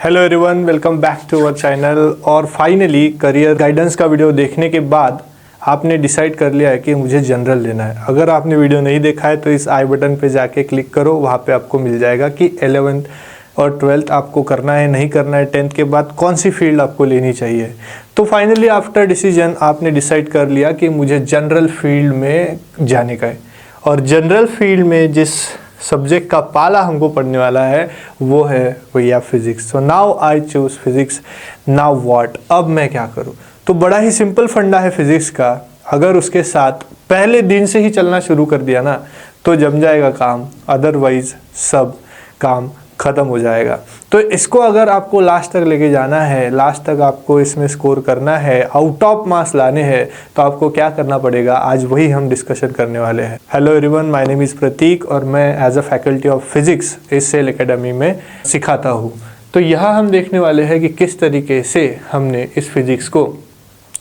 Hello everyone, welcome back to our channel. और finally career guidance का video देखने के बाद आपने डिसाइड कर लिया है कि मुझे जनरल लेना है। अगर आपने वीडियो नहीं देखा है तो इस आई बटन पे जाके क्लिक करो, वहाँ पे आपको मिल जाएगा कि 11th और 12th आपको करना है नहीं करना है, 10th के बाद कौन सी फील्ड आपको लेनी चाहिए। तो फाइनली आफ्टर डिसीजन आपने डिसाइड कर लिया कि मुझे जनरल फील्ड में जाने का है। और जनरल फील्ड में जिस सब्जेक्ट का पाला हमको पढ़ने वाला है वो है भैया physics. So now I choose physics. Now what, अब मैं क्या करूँ? तो बड़ा ही सिंपल फंडा है फिजिक्स का। अगर उसके साथ पहले दिन से ही चलना शुरू कर दिया ना तो जम जाएगा काम, अदरवाइज सब काम ख़त्म हो जाएगा। तो इसको अगर आपको लास्ट तक लेके जाना है, लास्ट तक आपको इसमें स्कोर करना है, आउट ऑफ मार्क्स लाने हैं, तो आपको क्या करना पड़ेगा, आज वही हम डिस्कशन करने वाले हैं। Hello everyone, my name is Prateek और मैं as a faculty of physics इस सेल एकेडमी में सिखाता हूँ। तो यहाँ हम देखने वाले हैं कि किस तरीके से हमने इस फिजिक्स को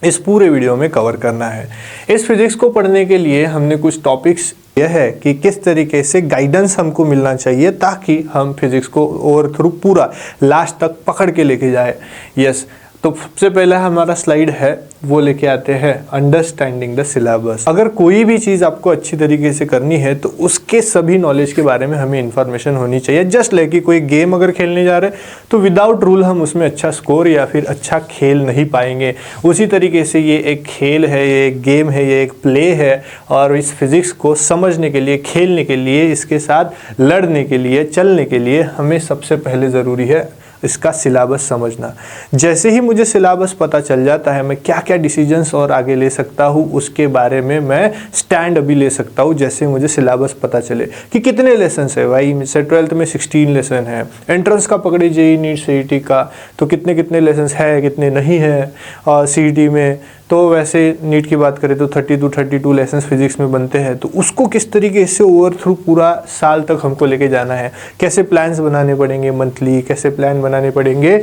इस पूरे वीडियो में कवर करना है। इस फिजिक्स को पढ़ने के लिए हमने कुछ टॉपिक्स यह है कि किस तरीके से गाइडेंस हमको मिलना चाहिए ताकि हम फिजिक्स को ओवर थ्रू पूरा लास्ट तक पकड़ के लेके जाए। यस, तो सबसे पहले हमारा स्लाइड है वो लेके आते हैं, अंडरस्टैंडिंग द सिलेबस। अगर कोई भी चीज़ आपको अच्छी तरीके से करनी है तो उसके सभी नॉलेज के बारे में हमें इंफॉर्मेशन होनी चाहिए। जस्ट लाइक कि कोई गेम अगर खेलने जा रहे हैं तो विदाउट रूल हम उसमें अच्छा स्कोर या फिर अच्छा खेल नहीं पाएंगे। उसी तरीके से ये एक खेल है, ये एक गेम है, ये एक प्ले है। और इस फिज़िक्स को समझने के लिए, खेलने के लिए, इसके साथ लड़ने के लिए, चलने के लिए हमें सबसे पहले ज़रूरी है इसका सिलेबस समझना। जैसे ही मुझे सिलेबस पता चल जाता है मैं क्या क्या डिसीजंस और आगे ले सकता हूँ उसके बारे में मैं स्टैंड अभी ले सकता हूँ। जैसे मुझे सिलेबस पता चले कि कितने लेसन्स है, भाई मुझसे 12th में 16 लेसन है। एंट्रेंस का पकड़े जेईई नीट सीईटी का तो कितने कितने लेसन्स है, कितने नहीं है। और सीईटी में तो वैसे नीट की बात करें तो 32 लेसन्स फिजिक्स में बनते हैं। तो उसको किस तरीके से ओवर थ्रू पूरा साल तक हमको लेके जाना है, कैसे प्लान्स बनाने पड़ेंगे, मंथली कैसे प्लान बनाने पड़ेंगे,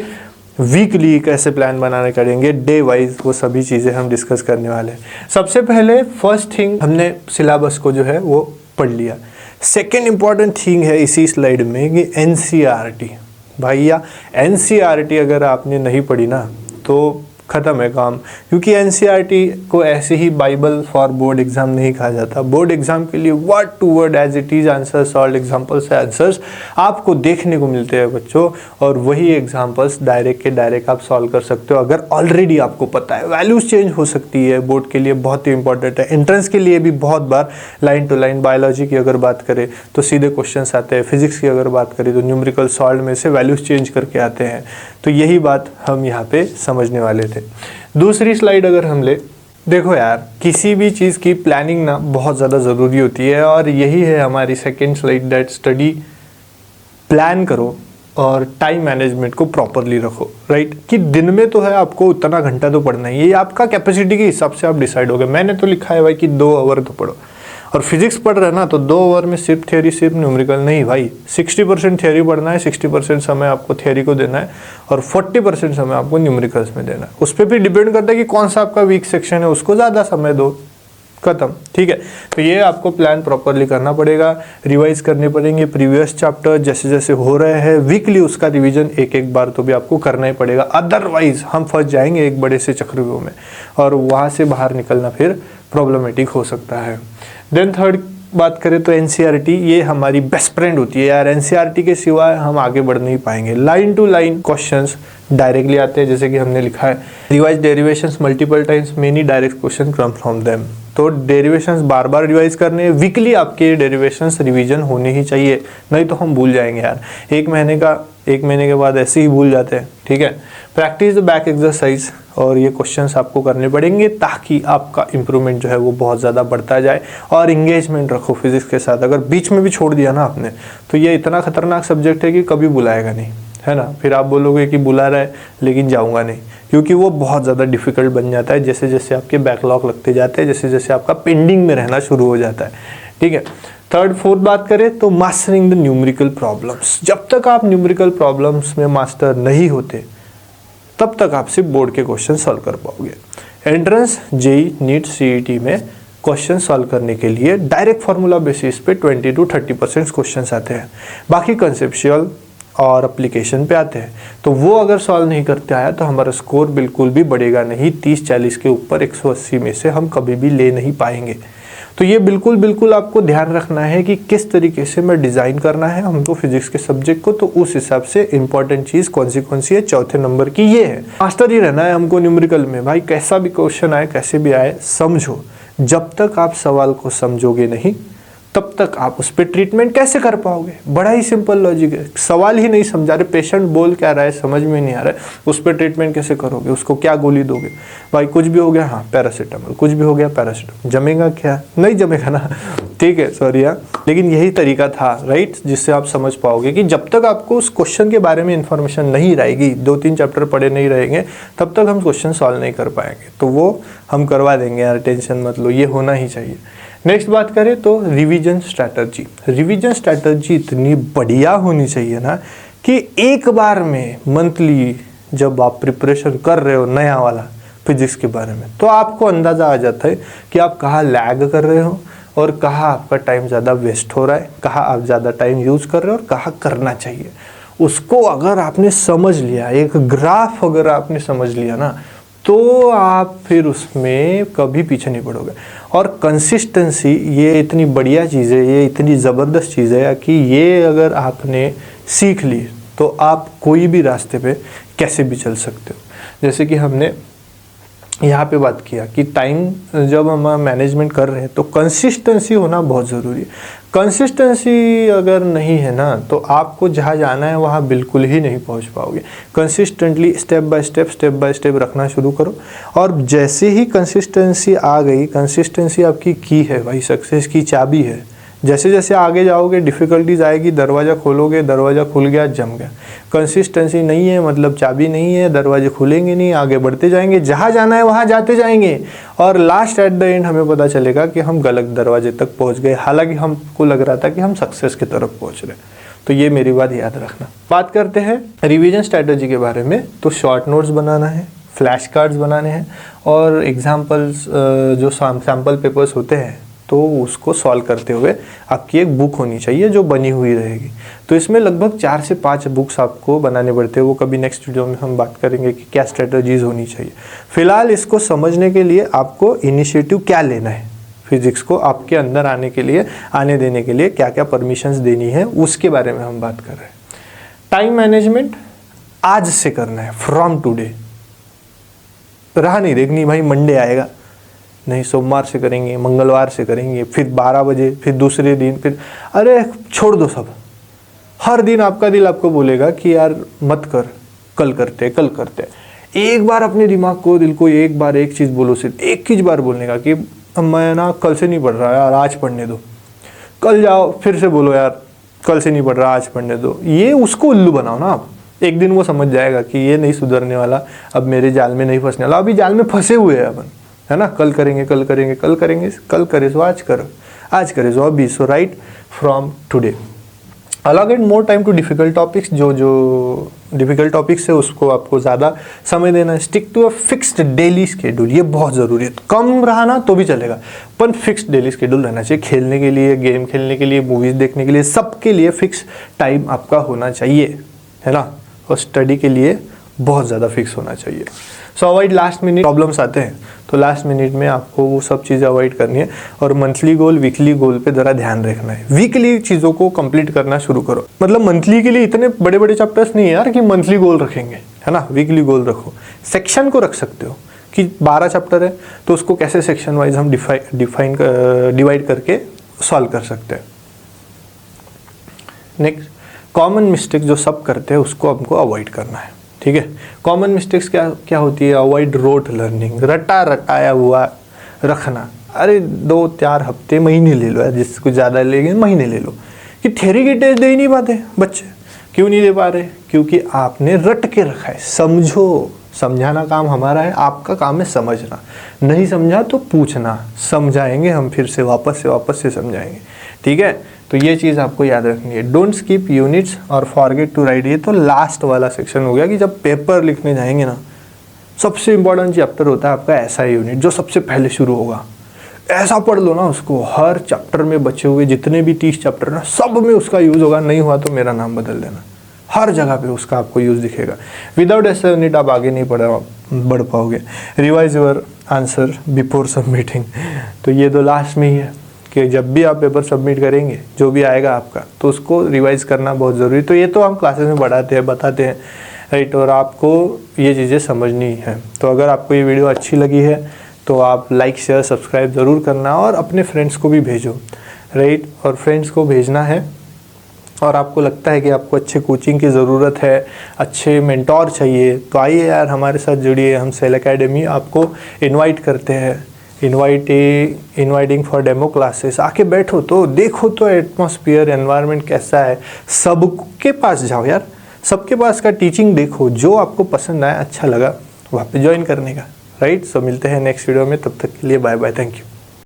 वीकली कैसे प्लान बनाने पड़ेंगे, डे वाइज, वो सभी चीज़ें हम डिस्कस करने वाले हैं। सबसे पहले फर्स्ट थिंग हमने सिलेबस को जो है वो पढ़ लिया। सेकेंड इंपॉर्टेंट थिंग है इसी स्लाइड में कि एनसीईआरटी। भैया एनसीईआरटी अगर आपने नहीं पढ़ी ना तो ख़त्म है काम, क्योंकि एनसीईआरटी को ऐसे ही बाइबल फॉर बोर्ड एग्जाम नहीं कहा जाता। बोर्ड एग्जाम के लिए word to word as it is answers, solve examples से आंसर्स आपको देखने को मिलते हैं बच्चों, और वही एग्जाम्पल्स डायरेक्ट के डायरेक्ट आप सॉल्व कर सकते हो अगर ऑलरेडी आपको पता है। वैल्यूज चेंज हो सकती है, बोर्ड के लिए बहुत ही इंपॉर्टेंट है। एंट्रेंस के लिए भी बहुत बार लाइन टू लाइन, बायोलॉजी की अगर बात करें तो सीधे क्वेश्चन आते हैं, फिजिक्स की अगर बात करें तो न्यूमेरिकल सॉल्व में से वैल्यूज चेंज करके आते हैं। तो यही बात हम यहाँ पे समझने वाले थे। दूसरी स्लाइड अगर हम ले, देखो यार किसी भी चीज़ की प्लानिंग ना बहुत ज़्यादा ज़रूरी होती है, और यही है हमारी second slide, that study. Plan करो और टाइम मैनेजमेंट को प्रॉपरली रखो, राइट। कि दिन में तो है आपको उतना घंटा तो पढ़ना ही है, ये आपका कैपेसिटी के हिसाब से आप डिसाइड हो गए। मैंने तो लिखा है भाई कि 2 आवर तो पढ़ो, और फिजिक्स पढ़ रहे हैं ना तो 2 आवर में सिर्फ थ्योरी सिर्फ न्यूमेरिकल नहीं भाई, 60% थ्योरी पढ़ना है, 60% समय आपको थ्योरी को देना है और 40% समय आपको न्यूमेरिकल्स में देना है। उस पर भी डिपेंड करता है कि कौन सा आपका वीक सेक्शन है, उसको ज़्यादा समय दो, खत्म, ठीक है। तो ये आपको प्लान प्रॉपरली करना पड़ेगा, रिवाइज करने पड़ेंगे प्रीवियस चैप्टर जैसे जैसे हो रहे हैं, वीकली उसका रिवीजन एक बार तो भी आपको करना ही पड़ेगा। अदरवाइज हम फंस जाएंगे एक बड़े से चक्रव्यूह में और वहाँ से बाहर निकलना फिर प्रॉब्लमेटिक हो सकता है। देन थर्ड बात करें तो एनसीईआरटी, ये हमारी बेस्ट फ्रेंड होती है यार। एनसीईआरटी के सिवाय हम आगे बढ़ नहीं पाएंगे। Line to line questions directly आते हैं, जैसे कि हमने लिखा है revise derivations multiple times, many direct question come from them. तो डेरिवेशंस बार बार रिवाइज करने हैं, वीकली आपके डेरिवेशंस रिवीजन होने ही चाहिए, नहीं तो हम भूल जाएंगे यार। एक महीने के बाद ऐसे ही भूल जाते हैं, ठीक है। प्रैक्टिस द बैक एक्सरसाइज, और ये क्वेश्चंस आपको करने पड़ेंगे ताकि आपका इंप्रूवमेंट जो है वो बहुत ज़्यादा बढ़ता जाए। और इंगेजमेंट रखो फिजिक्स के साथ। अगर बीच में भी छोड़ दिया ना आपने तो ये इतना खतरनाक सब्जेक्ट है कि कभी बुलाएगा नहीं, है ना। फिर आप बोलोगे कि बुला रहा है लेकिन जाऊँगा नहीं, क्योंकि वो बहुत ज़्यादा डिफिकल्ट बन जाता है जैसे जैसे आपके बैकलॉग लगते जाते हैं, जैसे जैसे आपका पेंडिंग में रहना शुरू हो जाता है, ठीक है। थर्ड फोर्थ बात करें तो मास्टरिंग द न्यूमेरिकल प्रॉब्लम्स। जब तक आप न्यूमेरिकल प्रॉब्लम्स में मास्टर नहीं होते तब तक आप सिर्फ बोर्ड के क्वेश्चन सॉल्व कर पाओगे। एंट्रेंस जेईई नीट सीईटी में क्वेश्चन सॉल्व करने के लिए डायरेक्ट फार्मूला बेसिस पे 20 to 30% क्वेश्चन आते हैं। बाकी कंसेप्चुअल और एप्लीकेशन पे आते हैं, तो वो अगर सॉल्व नहीं करते आया तो हमारा स्कोर बिल्कुल भी बढ़ेगा नहीं। 30-40 के ऊपर 180 में से हम कभी भी ले नहीं पाएंगे। तो ये बिल्कुल आपको ध्यान रखना है कि किस तरीके से मैं डिज़ाइन करना है हमको फिजिक्स के सब्जेक्ट को। तो उस हिसाब से इंपॉर्टेंट चीज़ कौन सी है, चौथे नंबर की ये है। मास्टर ही रहना है हमको न्यूमेरिकल में। भाई कैसा भी क्वेश्चन आए, कैसे भी आए, समझो। जब तक आप सवाल को समझोगे नहीं तब तक आप उस पर ट्रीटमेंट कैसे कर पाओगे। बड़ा ही सिंपल लॉजिक है। सवाल ही नहीं समझा रहे, पेशेंट बोल क्या रहा है समझ में नहीं आ रहा है, उस पर ट्रीटमेंट कैसे करोगे, उसको क्या गोली दोगे। भाई कुछ भी हो गया, हाँ पैरासीटामोल, कुछ भी हो गया पैरासीटामोल, जमेगा क्या, नहीं जमेगा ना, ठीक है सॉरी यार। लेकिन यही तरीका था राइट, जिससे आप समझ पाओगे कि जब तक आपको उस क्वेश्चन के बारे में इंफॉर्मेशन नहीं रहेगी, 2-3 चैप्टर पढ़े नहीं रहेंगे, तब तक हम क्वेश्चन सॉल्व नहीं कर पाएंगे। तो वो हम करवा देंगे यार, टेंशन मत लो, ये होना ही चाहिए। नेक्स्ट बात करें तो रिवीजन स्ट्रैटेजी। रिवीजन स्ट्रैटेजी इतनी बढ़िया होनी चाहिए ना कि एक बार में मंथली जब आप प्रिपरेशन कर रहे हो नया वाला फिजिक्स के बारे में, तो आपको अंदाज़ा आ जाता है कि आप कहाँ लैग कर रहे हो और कहाँ आपका टाइम ज़्यादा वेस्ट हो रहा है, कहाँ आप ज़्यादा टाइम यूज़ कर रहे हो और कहाँ करना चाहिए। उसको अगर आपने समझ लिया, एक ग्राफ अगर आपने समझ लिया ना, तो आप फिर उसमें कभी पीछे नहीं पड़ोगे। और कंसिस्टेंसी ये इतनी बढ़िया चीज़ है, ये इतनी ज़बरदस्त चीज़ है कि ये अगर आपने सीख ली तो आप कोई भी रास्ते पे कैसे भी चल सकते हो। जैसे कि हमने यहाँ पे बात किया कि टाइम जब हम मैनेजमेंट कर रहे हैं तो कंसिस्टेंसी होना बहुत ज़रूरी है। कंसिस्टेंसी अगर नहीं है ना तो आपको जहाँ जाना है वहाँ बिल्कुल ही नहीं पहुँच पाओगे। कंसिस्टेंटली स्टेप बाय स्टेप रखना शुरू करो। और जैसे ही कंसिस्टेंसी आ गई, कंसिस्टेंसी आपकी की है भाई, सक्सेस की चाबी है। जैसे जैसे आगे जाओगे डिफ़िकल्टीज आएगी, दरवाज़ा खोलोगे, दरवाज़ा खुल गया, जम गया। कंसिस्टेंसी नहीं है मतलब चाबी नहीं है, दरवाजे खुलेंगे नहीं, आगे बढ़ते जाएंगे, जहाँ जाना है वहाँ जाते जाएंगे और लास्ट एट द एंड हमें पता चलेगा कि हम गलत दरवाजे तक पहुँच गए, हालांकि हमको लग रहा था कि हम सक्सेस की तरफ पहुँच रहे। तो ये मेरी बात याद रखना। बात करते हैं रिविजन स्ट्रैटेजी के बारे में। तो शॉर्ट नोट्स बनाना है, फ्लैश कार्ड्स बनाने हैं और एग्जाम्पल्स जो सैम्पल पेपर्स होते हैं तो उसको सॉल्व करते हुए आपकी एक बुक होनी चाहिए जो बनी हुई रहेगी। तो इसमें लगभग 4 से 5 बुक्स आपको बनाने पड़ते हैं। वो कभी नेक्स्ट वीडियो में हम बात करेंगे कि क्या स्ट्रेटजीज होनी चाहिए। फिलहाल इसको समझने के लिए आपको इनिशिएटिव क्या लेना है, फिजिक्स को आपके अंदर आने देने के लिए क्या क्या परमिशंस देनी है, उसके बारे में हम बात कर रहे हैं। टाइम मैनेजमेंट आज से करना है, फ्रॉम टुडे। राह नहीं देखनी भाई मंडे आएगा, नहीं सोमवार से करेंगे, मंगलवार से करेंगे, फिर 12 बजे, फिर दूसरे दिन, फिर अरे छोड़ दो सब। हर दिन आपका दिल आपको बोलेगा कि यार मत कर, कल करते। एक बार अपने दिमाग को, दिल को एक बार एक चीज़ बोलो, सिर्फ एक ही बार बोलने का कि मैं ना कल से नहीं पढ़ रहा यार, आज पढ़ने दो। कल जाओ फिर से बोलो यार कल से नहीं पढ़ रहा, आज पढ़ने दो। ये उसको उल्लू बनाओ ना आप। एक दिन वो समझ जाएगा कि ये नहीं सुधरने वाला, अब मेरे जाल में नहीं फंसने वाला। अभी जाल में फंसे हुए हैं अपन, है ना। कल करेंगे, कल करे सो आज करो, आज करे सो अभी। So right from today. Allocate more time to difficult topics. जो डिफिकल्ट टॉपिक्स है उसको आपको ज़्यादा समय देना है। Stick to a fixed daily schedule, ये बहुत ज़रूरी है। कम रहा ना तो भी चलेगा, पर फिक्स्ड डेली स्केड्यूल रहना चाहिए। खेलने के लिए, गेम खेलने के लिए, मूवीज़ देखने के लिए, सबके लिए फिक्स टाइम आपका होना चाहिए, है ना। और स्टडी के लिए बहुत ज़्यादा फिक्स होना चाहिए। सो अवॉइड लास्ट मिनट प्रॉब्लम्स आते हैं, तो लास्ट मिनट में आपको वो सब चीज़ें अवॉइड करनी है। और मंथली गोल, वीकली गोल पे ज़रा ध्यान रखना है। वीकली चीज़ों को कंप्लीट करना शुरू करो। मतलब मंथली के लिए इतने बड़े बड़े चैप्टर्स नहीं है यार कि मंथली गोल रखेंगे, है ना। वीकली गोल रखो। सेक्शन को रख सकते हो कि 12 चैप्टर है तो उसको कैसे सेक्शन वाइज हम डिवाइड करके सॉल्व कर सकते हैं। नेक्स्ट, कॉमन मिस्टेक जो सब करते हैं उसको हमको अवॉइड करना है, ठीक है। कॉमन मिस्टेक्स क्या होती है? अवॉइड रोट लर्निंग, रटाया हुआ रखना। अरे 2-4 हफ्ते, महीने ले लो यार, जिसको ज़्यादा लेंगे महीने ले लो। कि थ्योरी की टेस्ट दे ही नहीं पाते बच्चे। क्यों नहीं दे पा रहे? क्योंकि आपने रट के रखा है। समझो, समझाना काम हमारा है, आपका काम है समझना। नहीं समझा तो पूछना, समझाएंगे हम फिर से वापस से समझाएंगे, ठीक है। तो ये चीज़ आपको याद रखनी है। डोंट स्किप यूनिट्स और फॉरगेट टू राइट। ये तो लास्ट वाला सेक्शन हो गया कि जब पेपर लिखने जाएंगे ना, सबसे इंपॉर्टेंट चैप्टर होता है आपका ऐसा यूनिट जो सबसे पहले शुरू होगा। ऐसा पढ़ लो ना उसको, हर चैप्टर में बचे हुए जितने भी 30 चैप्टर ना, सब में उसका यूज़ होगा। नहीं हुआ तो मेरा नाम बदल देना, हर जगह पे उसका आपको यूज़ दिखेगा। विदाउट एसे यूनिट आप आगे नहीं बढ़ पाओगे। Revise your answer before submitting, तो ये तो लास्ट में ही है कि जब भी आप पेपर सबमिट करेंगे जो भी आएगा आपका, तो उसको रिवाइज करना बहुत ज़रूरी। तो ये तो हम क्लासेस में बताते हैं राइट, और आपको ये चीज़ें समझनी है। तो अगर आपको ये वीडियो अच्छी लगी है तो आप लाइक शेयर सब्सक्राइब ज़रूर करना और अपने फ्रेंड्स को भी भेजो राइट, और फ्रेंड्स को भेजना है। और आपको लगता है कि आपको अच्छे कोचिंग की ज़रूरत है, अच्छे मेंटोर चाहिए, तो आइए यार हमारे साथ जुड़िए। हम सेल एकेडमी आपको इनवाइट करते हैं, इनवाइटिंग फॉर डेमो क्लासेस। आके बैठो तो देखो तो एटमॉस्फेयर एनवायरनमेंट कैसा है, सबके पास जाओ यार, सबके पास का टीचिंग देखो, जो आपको पसंद आया अच्छा लगा वहाँ पे ज्वाइन करने का राइट। सो मिलते हैं नेक्स्ट वीडियो में, तब तक के लिए बाय बाय, थैंक यू।